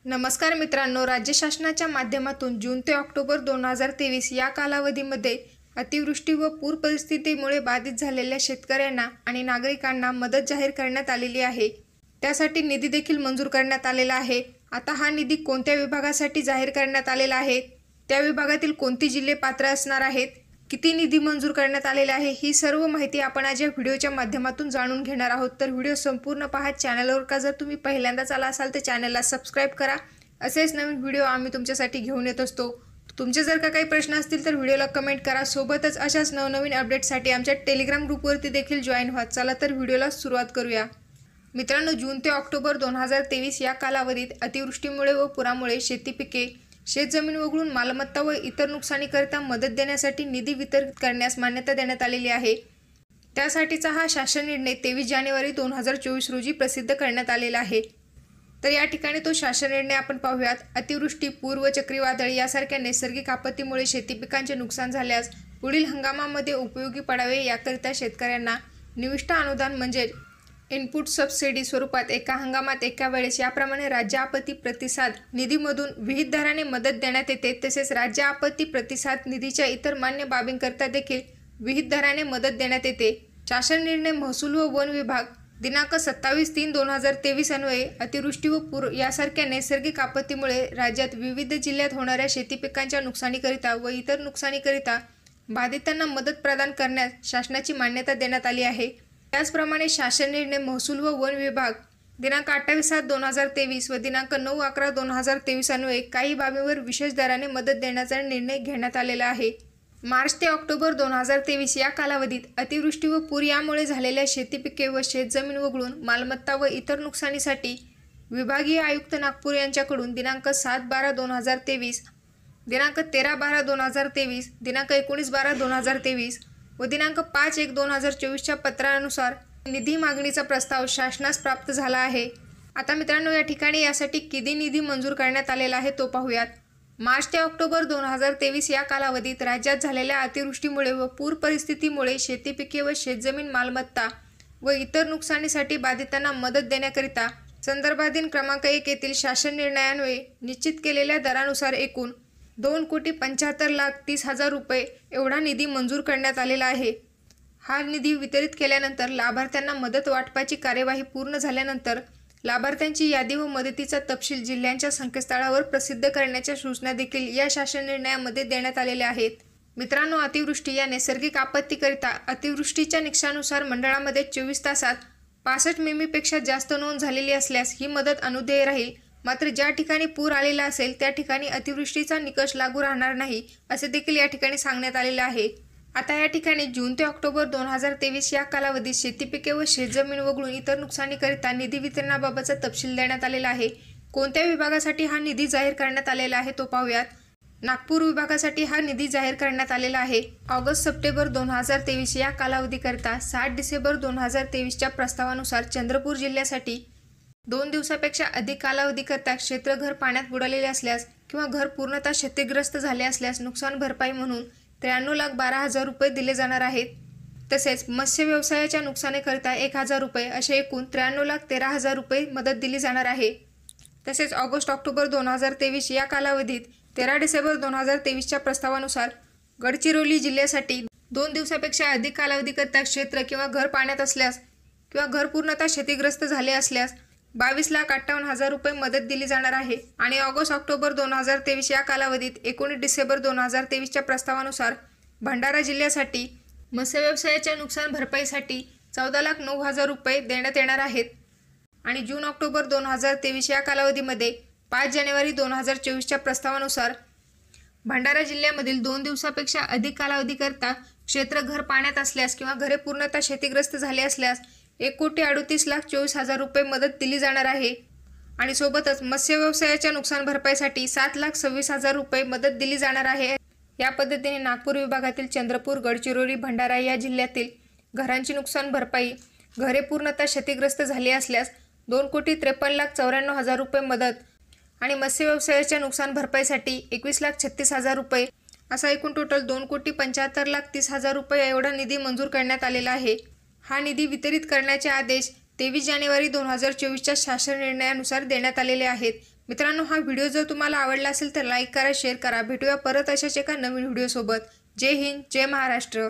नमस्कार मित्रांनो, राज्य शासनाच्या माध्यमातून जून ते ऑक्टोबर 2023 या कालावधीमध्ये अतिवृष्टी व पूर परिस्थितीमुळे बाधित झालेल्या शेतकऱ्यांना आणि नागरिकांना मदत जाहीर करण्यात आलेली आहे। त्यासाठी निधी देखील मंजूर करण्यात आलेला आहे। आता हा निधी कोणत्या विभागासाठी जाहीर करण्यात आलेला आहे, त्या विभागातील कोणती जिल्हे पात्र असणार आहेत, किती निधी मंजूर करण्यात आलेला आहे, ही सर्व माहिती आपण आज या व्हिडिओच्या माध्यमातून जाणून घेणार आहोत। तर व्हिडिओ संपूर्ण पहा। चॅनलवर का जर तुम्ही पहिल्यांदाच आला असाल तर चॅनलला सबस्क्राइब करा। असेच नवीन व्हिडिओ आम्ही तुमच्यासाठी घेऊन येत असतो। तुमचे जर का काही प्रश्न असतील तर व्हिडिओला कमेंट करा। सोबतच अशाच नवनवीन अपडेट्ससाठी आमच्या टेलिग्राम ग्रुपवरती देखील जॉईन व्हा। चला तर व्हिडिओला सुरुवात करूया। मित्रांनो, जून ते ऑक्टोबर 2023 या कालावधीत अतिवृष्टीमुळे व पुरामुळे शेती पिके, शेतजमीन वगळून मालमत्ता व इतर नुकसानीकरिता मदत देण्यासाठी निधी वितरित करण्यास मान्यता देण्यात आलेली आहे। त्यासाठीचा हा शासन निर्णय 23 जानेवारी 2024 रोजी प्रसिद्ध करण्यात आलेला आहे। तर या ठिकाणी तो शासन निर्णय आपण पाहूयात। अतिवृष्टी, पूर व चक्रीवादळ यासारख्या नैसर्गिक आपत्तीमुळे शेती पिकांचे नुकसान झाल्यास पुढील हंगामामध्ये उपयोगी पडावे याकरिता शेतकऱ्यांना निविष्ठा अनुदान म्हणजे इनपुट सबसिडी स्वरूपात एका हंगामात एका वेळेस याप्रमाणे राज्य आपत्ती प्रतिसाद निधीमधून विहित दराने मदत देण्यात येते। तसेच राज्य आपत्ती प्रतिसाद निधीच्या इतर मान्य बाबींकरिता देखील विहित दराने मदत देण्यात येते। शासन निर्णय महसूल व वन विभाग दिनांक 27/3/2023 अन्वये अतिवृष्टी व पूर यासारख्या नैसर्गिक आपत्तीमुळे राज्यात विविध जिल्ह्यात होणाऱ्या शेती पिकांच्या नुकसानीकरिता व इतर नुकसानीकरिता बाधितांना मदत प्रदान करण्यास शासनाची मान्यता देण्यात आली आहे। त्याचप्रमाणे शासन निर्णय महसूल व वन विभाग दिनांक 28/7/2023 व दिनांक 9/11/2023 अन्वये काही बाबींवर विशेष दराने मदत देण्याचा निर्णय घेण्यात आलेला आहे। मार्च ते ऑक्टोबर 2023 या कालावधीत अतिवृष्टी व पूर यामुळे झालेल्या शेती पिके व शेतजमीन वगळून मालमत्ता व इतर नुकसानीसाठी विभागीय आयुक्त नागपूर यांच्याकडून दिनांक 7/12/2023, दिनांक 13/12/2023, दिनांक 19/12/2023 व दिनांक 5/1/2024 च्या पत्रानुसार निधी मागणीचा प्रस्ताव शासनास प्राप्त झाला आहे। आता मित्रांनो, या ठिकाणी यासाठी किती निधी मंजूर करण्यात आलेला आहे तो पाहूयात। मार्च ते ऑक्टोबर 2023 या कालावधीत राज्यात झालेल्या अतिवृष्टीमुळे व पूर परिस्थितीमुळे शेती पिके व शेतजमीन मालमत्ता व इतर नुकसानीसाठी बाधितांना मदत देण्याकरिता संदर्भाधीन क्रमांक 1 येथील शासन निर्णयान्वये निश्चित केलेल्या दरानुसार एकूण 2,75,30,000 रुपये एवढा निधी मंजूर करण्यात आलेला आहे। हा निधी वितरित केल्यानंतर लाभार्थ्यांना मदत वाटपाची कार्यवाही पूर्ण झाल्यानंतर लाभार्थ्यांची यादी व मदतीचा तपशील जिल्ह्यांच्या संकेतस्थळावर प्रसिद्ध करण्याच्या सूचना देखील या शासन निर्णयामध्ये देण्यात आलेल्या आहेत। मित्रांनो, अतिवृष्टी या नैसर्गिक आपत्तीकरिता अतिवृष्टीच्या निकषानुसार मंडळामध्ये 24 तासात 65 मिमीपेक्षा जास्त नोंद झालेली असल्यास ही मदत अनुदेय राहील। मात्र ज्या ठिकाणी पूर आलेला असेल त्या ठिकाणी अतिवृष्टीचा निकष लागू राहणार नाही, असे देखील या ठिकाणी सांगण्यात आलेले आहे। आता या ठिकाणी जून ते ऑक्टोबर 2023 या कालावधीत शेती पिके व शेतजमीन वगळून इतर नुकसानीकरिता निधी वितरणाबाबतचा तपशील देण्यात आलेला आहे। कोणत्या विभागासाठी हा निधी जाहीर करण्यात आलेला आहे तो पाहूयात। नागपूर विभागासाठी हा निधी जाहीर करण्यात आलेला आहे। ऑगस्ट-सप्टेंबर 2023 या कालावधीकरिता 7 डिसेंबर 2023 च्या प्रस्तावानुसार चंद्रपूर जिल्ह्यासाठी 2 दिवसापेक्षा अधिक कालावधीकरिता क्षेत्र घर पाण्यात बुडालेले असल्यास किंवा घर पूर्णतः क्षतिग्रस्त झाले असल्यास नुकसान भरपाई म्हणून 93,12,000 रुपये दिले जाणार आहेत। तसेच मत्स्य व्यवसायाच्या नुकसानीकरिता 1,000 रुपये असे एकूण 93,13,000 रुपये मदत दिली जाणार आहे। तसेच ऑगस्ट-ऑक्टोबर 2023 या कालावधीत 13 डिसेंबर 2023 च्या प्रस्तावानुसार गडचिरोली जिल्ह्यासाठी 2 दिवसापेक्षा अधिक कालावधीकरिता क्षेत्र किंवा घर पाण्यात असल्यास किंवा घर पूर्णतः क्षतिग्रस्त झाले असल्यास 22,58,000 रुपये मदत दिली जाणार आहे। आणि ऑगस्ट-ऑक्टोबर 2023 या कालावधीत 19 डिसेंबर 2023 च्या प्रस्तावानुसार भंडारा जिल्ह्यासाठी मत्स्य व्यवसायाच्या नुकसान भरपाईसाठी 14,09,000 रुपये देण्यात येणार आहेत। आणि जून-ऑक्टोबर 2023 या कालावधीमध्ये 5 जानेवारी 2024 च्या प्रस्तावानुसार भंडारा जिल्ह्यामधील 2 दिवसापेक्षा अधिक कालावधीकरिता क्षेत्र घर पाण्यात असल्यास किंवा घरे पूर्णतः क्षतिग्रस्त झाले असल्यास 1,38,24,000 रुपये मदत दिली जाणार आहे। आणि सोबतच मत्स्य व्यवसायाच्या नुकसान भरपाईसाठी 7,26,000 रुपये मदत दिली जाणार आहे। या पद्धतीने नागपूर विभागातील चंद्रपूर, गडचिरोली, भंडारा या जिल्ह्यातील घरांची नुकसान भरपाई, घरे पूर्णतः क्षतिग्रस्त झाली असल्यास 2,53,94,000 रुपये मदत आणि मत्स्य व्यवसायाच्या नुकसान भरपाईसाठी 21,36,000 रुपये असा एकूण टोटल 2,75,30,000 रुपये एवढा निधी मंजूर करण्यात आलेला आहे। हा निधी वितरित करण्याचे आदेश 23 जानेवारी 2024 च्या शासन निर्णयानुसार देण्यात आलेले आहेत। मित्रांनो, हा व्हिडिओ जर तुम्हाला आवडला असेल तर लाईक करा, शेअर करा. भेटूया परत अशाच एका नवीन व्हिडिओसोबत. जय हिंद, जय महाराष्ट्र.